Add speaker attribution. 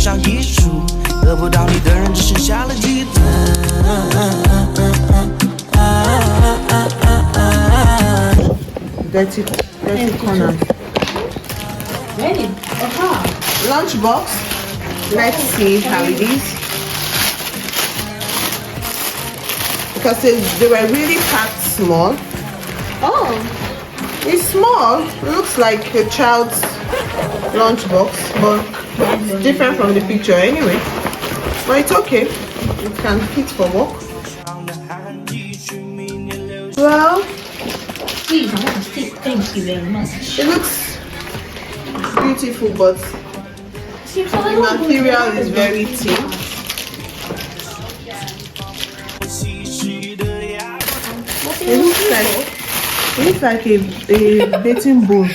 Speaker 1: 上艺术，得不到你的人只剩下了嫉妒。
Speaker 2: Dirty corner.
Speaker 3: Ready? Aha.
Speaker 2: Lunchbox. Let's see how it is. Because they were really packed small.
Speaker 3: Oh.
Speaker 2: It's small. It looks like a child's lunchbox, but it's different from the picture anyway. But it's okay. It can fit for work. Well,
Speaker 3: Please, I want to say thank you very much.
Speaker 2: it looks beautiful, but
Speaker 3: Seems so
Speaker 2: the material is very thin. It looks like a bathing bowl.